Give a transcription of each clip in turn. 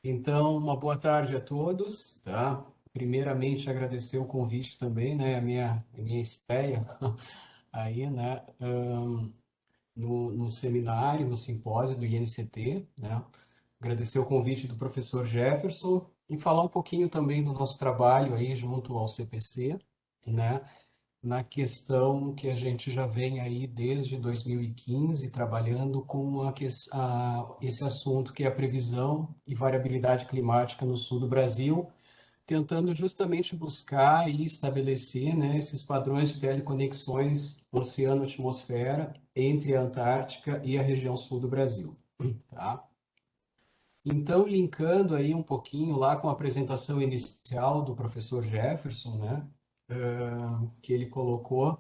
Então, uma boa tarde a todos, tá? Primeiramente, agradecer o convite também, né? A minha estreia aí, né? No seminário, no simpósio do INCT, né? Agradecer o convite do professor Jefferson e falar um pouquinho também do nosso trabalho aí junto ao CPC, né? Na questão que a gente já vem aí desde 2015 trabalhando com esse assunto que é a previsão e variabilidade climática no sul do Brasil, tentando justamente buscar e estabelecer, né, esses padrões de teleconexões oceano-atmosfera entre a Antártica e a região sul do Brasil, tá? Então, linkando aí um pouquinho lá com a apresentação inicial do professor Jefferson, né, que ele colocou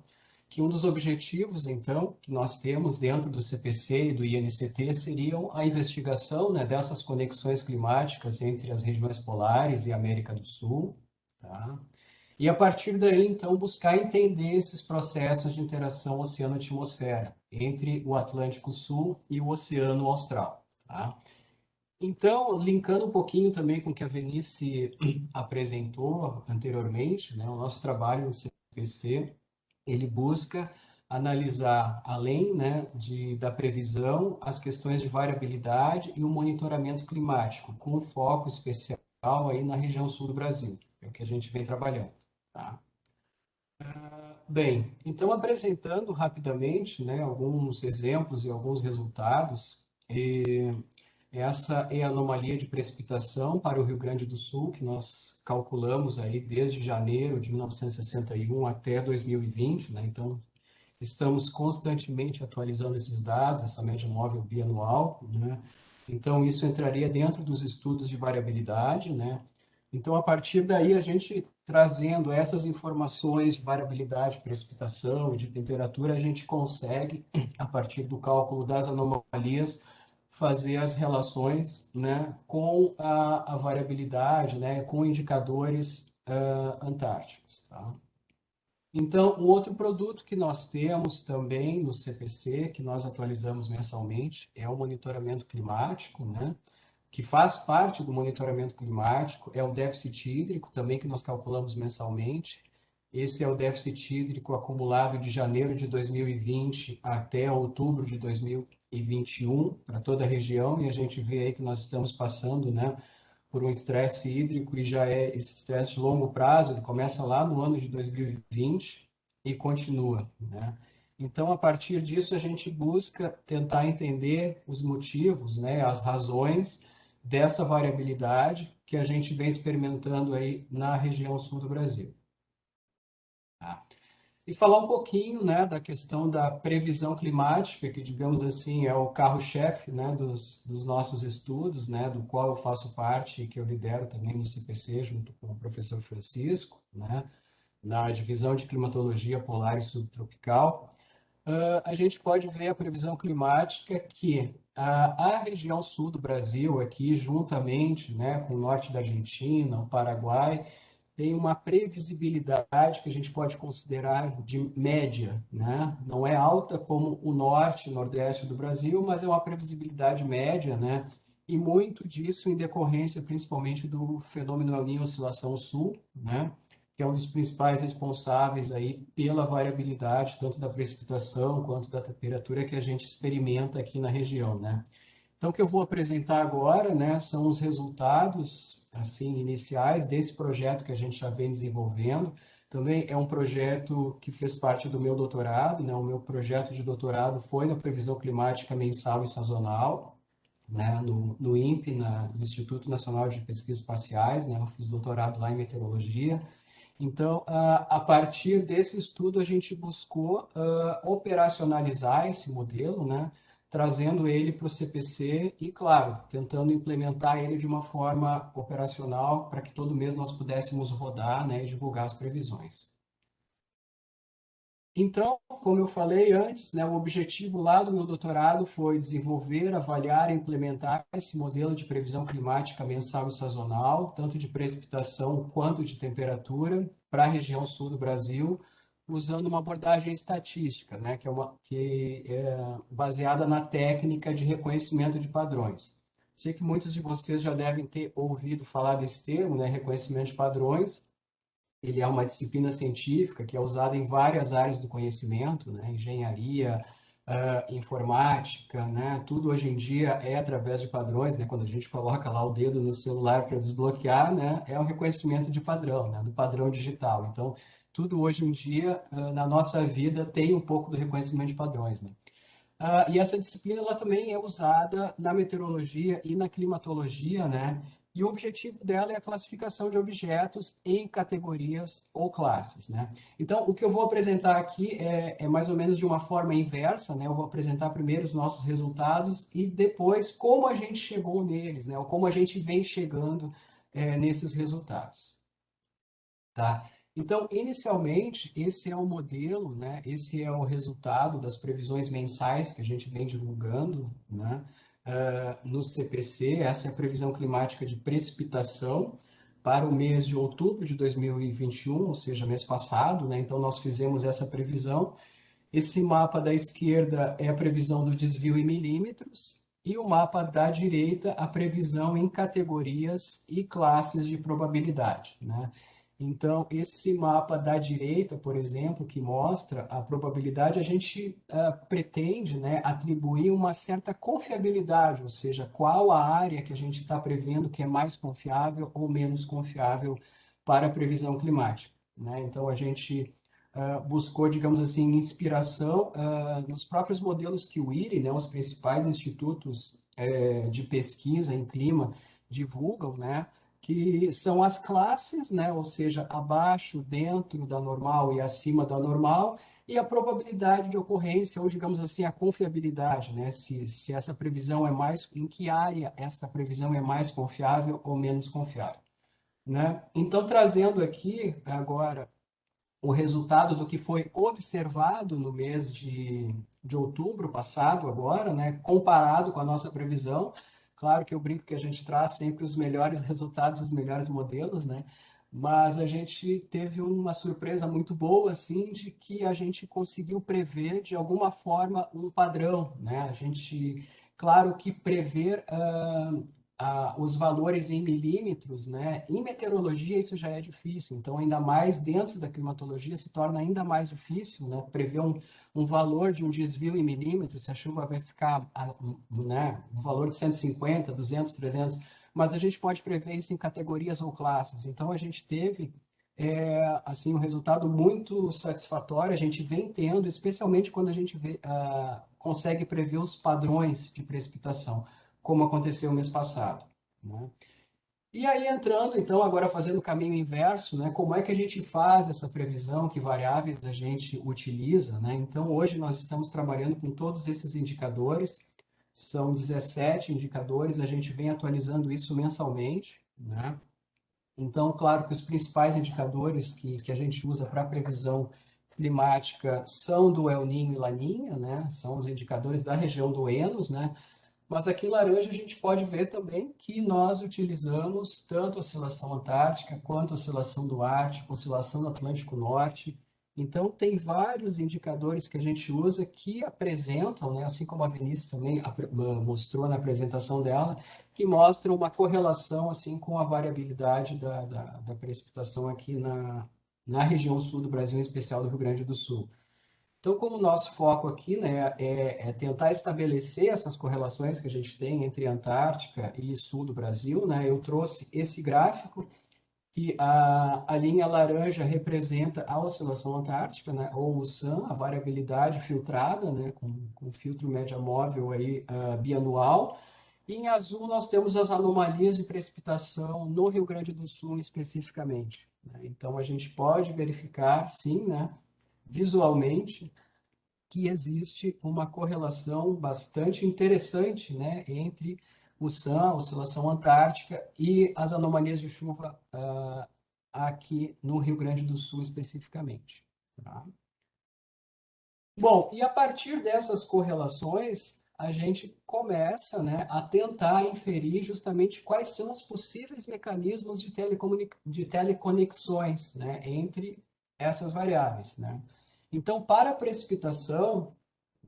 que um dos objetivos, então, que nós temos dentro do CPC e do INCT seriam a investigação, né, dessas conexões climáticas entre as regiões polares e a América do Sul, tá? E a partir daí, então, buscar entender esses processos de interação oceano-atmosfera entre o Atlântico Sul e o Oceano Austral, tá? Então, linkando um pouquinho também com o que a Venice apresentou anteriormente, né, o nosso trabalho no CPC, ele busca analisar, além, né, da previsão, as questões de variabilidade e o monitoramento climático, com foco especial aí na região sul do Brasil, é o que a gente vem trabalhando, tá? Bem, então apresentando rapidamente, né, alguns exemplos e alguns resultados, essa é a anomalia de precipitação para o Rio Grande do Sul, que nós calculamos aí desde janeiro de 1961 até 2020, né? Então, estamos constantemente atualizando esses dados, essa média móvel bianual, né? Então, isso entraria dentro dos estudos de variabilidade, né? Então, a partir daí, a gente trazendo essas informações de variabilidade, precipitação e de temperatura, a gente consegue, a partir do cálculo das anomalias, fazer as relações, né, com a variabilidade, né, com indicadores antárticos, tá? Então, um outro produto que nós temos também no CPC, que nós atualizamos mensalmente, é o monitoramento climático, né? Que faz parte do monitoramento climático, é o déficit hídrico também que nós calculamos mensalmente. Esse é o déficit hídrico acumulado de janeiro de 2020 até outubro de 2021 para toda a região, e a gente vê aí que nós estamos passando, né, por um estresse hídrico e já é esse estresse de longo prazo, ele começa lá no ano de 2020 e continua, né? Então, a partir disso, a gente busca tentar entender os motivos, né, as razões dessa variabilidade que a gente vem experimentando aí na região sul do Brasil, tá? E falar um pouquinho, né, da questão da previsão climática, que, digamos assim, é o carro-chefe, né, dos nossos estudos, né, do qual eu faço parte e que eu lidero também no CPC, junto com o professor Francisco, né, na divisão de climatologia polar e subtropical. A gente pode ver a previsão climática que a região sul do Brasil, aqui, juntamente, né, com o norte da Argentina, o Paraguai, tem uma previsibilidade que a gente pode considerar de média, né? Não é alta como o norte e nordeste do Brasil, mas é uma previsibilidade média, né? E muito disso em decorrência principalmente do fenômeno El Niño Oscilação Sul, né? Que é um dos principais responsáveis aí pela variabilidade tanto da precipitação quanto da temperatura que a gente experimenta aqui na região, né? Então, o que eu vou apresentar agora, né, são os resultados, assim, iniciais desse projeto que a gente já vem desenvolvendo. Também é um projeto que fez parte do meu doutorado, né? O meu projeto de doutorado foi na previsão climática mensal e sazonal, né, no INPE, no Instituto Nacional de Pesquisas Espaciais, né? Eu fiz doutorado lá em meteorologia. Então, a partir desse estudo, a gente buscou operacionalizar esse modelo, né, trazendo ele para o CPC e, claro, tentando implementar ele de uma forma operacional para que todo mês nós pudéssemos rodar, né, e divulgar as previsões. Então, como eu falei antes, né, o objetivo lá do meu doutorado foi desenvolver, avaliar e implementar esse modelo de previsão climática mensal e sazonal, tanto de precipitação quanto de temperatura, para a região sul do Brasil, usando uma abordagem estatística, né, que é baseada na técnica de reconhecimento de padrões. Sei que muitos de vocês já devem ter ouvido falar desse termo, né? Reconhecimento de padrões. Ele é uma disciplina científica que é usada em várias áreas do conhecimento, né? Engenharia, informática, né? Tudo hoje em dia é através de padrões, né? Quando a gente coloca lá o dedo no celular para desbloquear, né? É um reconhecimento de padrão, né? Do padrão digital. Então, tudo hoje em dia, na nossa vida, tem um pouco do reconhecimento de padrões, né? E essa disciplina ela também é usada na meteorologia e na climatologia, né? E o objetivo dela é a classificação de objetos em categorias ou classes, né? Então, o que eu vou apresentar aqui é mais ou menos de uma forma inversa, né? Eu vou apresentar primeiro os nossos resultados e depois como a gente chegou neles, né? Ou como a gente vem chegando nesses resultados. Tá? Então, inicialmente, esse é o modelo, né? Esse é o resultado das previsões mensais que a gente vem divulgando, né? No CPC, essa é a previsão climática de precipitação para o mês de outubro de 2021, ou seja, mês passado, né? Então, nós fizemos essa previsão. Esse mapa da esquerda é a previsão do desvio em milímetros, e o mapa da direita, a previsão em categorias e classes de probabilidade, né? Então, esse mapa da direita, por exemplo, que mostra a probabilidade, a gente pretende, né, atribuir uma certa confiabilidade, ou seja, qual a área que a gente está prevendo que é mais confiável ou menos confiável para a previsão climática, né? Então, a gente buscou, digamos assim, inspiração nos próprios modelos que o IRI, né, os principais institutos de pesquisa em clima, divulgam, né, que são as classes, né, ou seja, abaixo, dentro da normal e acima da normal, e a probabilidade de ocorrência, ou digamos assim, a confiabilidade, né, se essa previsão é mais, em que área esta previsão é mais confiável ou menos confiável, né? Então, trazendo aqui agora o resultado do que foi observado no mês de outubro passado, agora, né, comparado com a nossa previsão. Claro que eu brinco que a gente traz sempre os melhores resultados, os melhores modelos, né? Mas a gente teve uma surpresa muito boa, assim, de que a gente conseguiu prever de alguma forma um padrão, né? A gente, claro que prever os valores em milímetros, né? Em meteorologia isso já é difícil, então ainda mais dentro da climatologia se torna ainda mais difícil, né? Prever um valor de um desvio em milímetros, se a chuva vai ficar, né? Um valor de 150, 200, 300, mas a gente pode prever isso em categorias ou classes. Então a gente teve assim um resultado muito satisfatório. A gente vem tendo, especialmente quando a gente consegue prever os padrões de precipitação como aconteceu mês passado, né? E aí entrando, então, agora fazendo o caminho inverso, né? Como é que a gente faz essa previsão, que variáveis a gente utiliza, né? Então, hoje nós estamos trabalhando com todos esses indicadores, são 17 indicadores, a gente vem atualizando isso mensalmente, né? Então, claro que os principais indicadores que a gente usa para previsão climática são do El Niño e Laninha, né? São os indicadores da região do Enos, né? Mas aqui em laranja a gente pode ver também que nós utilizamos tanto a oscilação antártica quanto a oscilação do Ártico, oscilação do Atlântico Norte. Então, tem vários indicadores que a gente usa que apresentam, né, assim como a Vinícius também mostrou na apresentação dela, que mostram uma correlação assim com a variabilidade da precipitação aqui na região sul do Brasil, em especial do Rio Grande do Sul. Então, como o nosso foco aqui, né, é tentar estabelecer essas correlações que a gente tem entre Antártica e sul do Brasil, né, eu trouxe esse gráfico que a linha laranja representa a oscilação antártica, né, ou o SAM, a variabilidade filtrada, né, com filtro média móvel aí, bianual. E em azul nós temos as anomalias de precipitação no Rio Grande do Sul especificamente, né? Então, a gente pode verificar, sim, né, visualmente, que existe uma correlação bastante interessante, né, entre o SAM, a oscilação antártica, e as anomalias de chuva aqui no Rio Grande do Sul especificamente. Tá? Bom, e a partir dessas correlações, a gente começa, né, a tentar inferir justamente quais são os possíveis mecanismos de teleconexões, né, entre essas variáveis, né? Então, para a precipitação,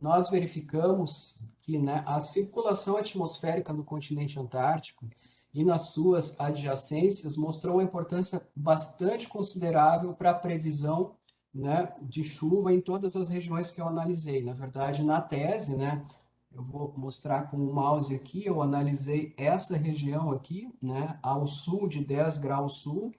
nós verificamos que, né, a circulação atmosférica no continente antártico e nas suas adjacências mostrou uma importância bastante considerável para a previsão, né, de chuva em todas as regiões que eu analisei. Na verdade, na tese, né, eu vou mostrar com o mouse aqui, eu analisei essa região aqui, né, ao sul de 10 graus sul,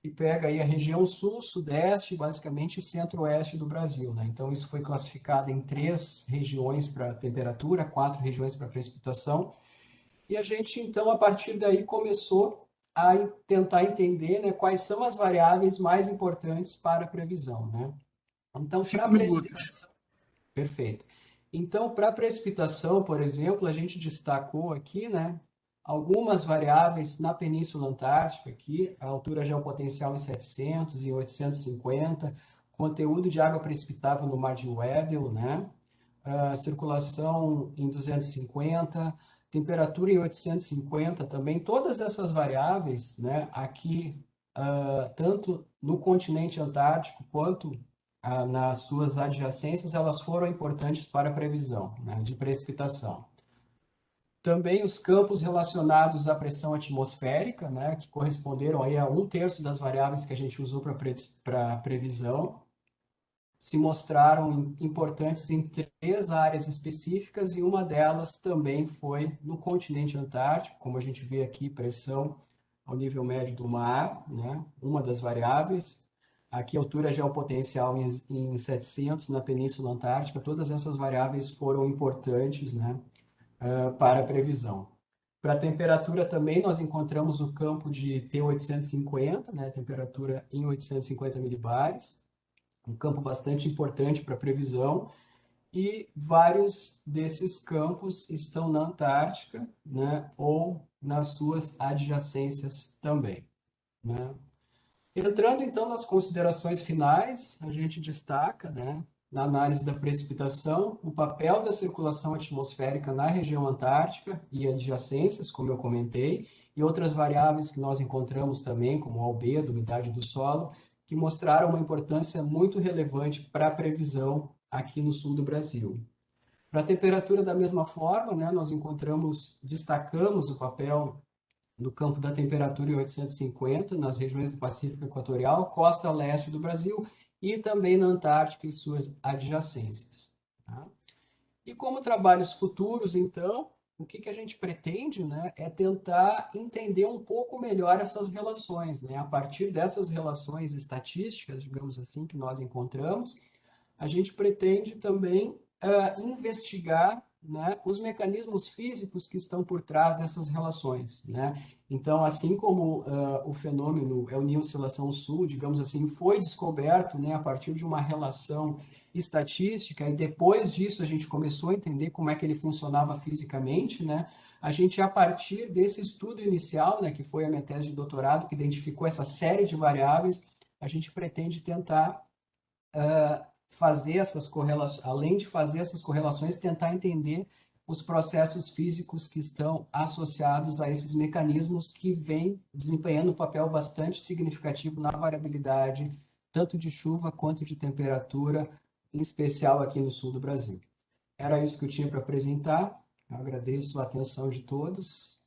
e pega aí a região sul, sudeste, basicamente centro-oeste do Brasil, né? Então, isso foi classificado em 3 regiões para temperatura, 4 regiões para precipitação, e a gente, então, a partir daí, começou a tentar entender, né, quais são as variáveis mais importantes para a previsão, né? Então, para 5 minutos. precipitação, perfeito. Então, para precipitação, por exemplo, a gente destacou aqui, né, algumas variáveis na Península Antártica, aqui, a altura geopotencial em 700 e 850, conteúdo de água precipitável no Mar de Weddell, né, a circulação em 250, temperatura em 850 também, todas essas variáveis, né, aqui, tanto no continente antártico quanto nas suas adjacências, elas foram importantes para a previsão, né, de precipitação. Também os campos relacionados à pressão atmosférica, né, que corresponderam aí a 1/3 das variáveis que a gente usou para previsão, se mostraram importantes em 3 áreas específicas e uma delas também foi no continente antártico, como a gente vê aqui, pressão ao nível médio do mar, né? Uma das variáveis. Aqui, altura geopotencial em 700 na Península Antártica. Todas essas variáveis foram importantes, né, para a previsão. Para a temperatura também, nós encontramos o campo de T850, né, temperatura em 850 milibares, um campo bastante importante para a previsão, e vários desses campos estão na Antártica, né, ou nas suas adjacências também, né? Entrando então nas considerações finais, a gente destaca, né, na análise da precipitação, o papel da circulação atmosférica na região antártica e adjacências, como eu comentei, e outras variáveis que nós encontramos também, como o albedo, umidade do solo, que mostraram uma importância muito relevante para a previsão aqui no sul do Brasil. Para a temperatura, da mesma forma, né, nós destacamos o papel no campo da temperatura em 850, nas regiões do Pacífico Equatorial, costa leste do Brasil e também na Antártica e suas adjacências. Tá? E como trabalhos futuros, então, o que a gente pretende, né, é tentar entender um pouco melhor essas relações, né? A partir dessas relações estatísticas, digamos assim, que nós encontramos, a gente pretende também investigar, né, os mecanismos físicos que estão por trás dessas relações, né? Então, assim como o fenômeno El Niño Oscilação Sul, digamos assim, foi descoberto, né, a partir de uma relação estatística, e depois disso a gente começou a entender como é que ele funcionava fisicamente, né? A gente, a partir desse estudo inicial, né, que foi a minha tese de doutorado, que identificou essa série de variáveis, a gente pretende tentar fazer essas correlações, além de fazer essas correlações, tentar entender os processos físicos que estão associados a esses mecanismos que vêm desempenhando um papel bastante significativo na variabilidade, tanto de chuva quanto de temperatura, em especial aqui no sul do Brasil. Era isso que eu tinha para apresentar. Eu agradeço a atenção de todos.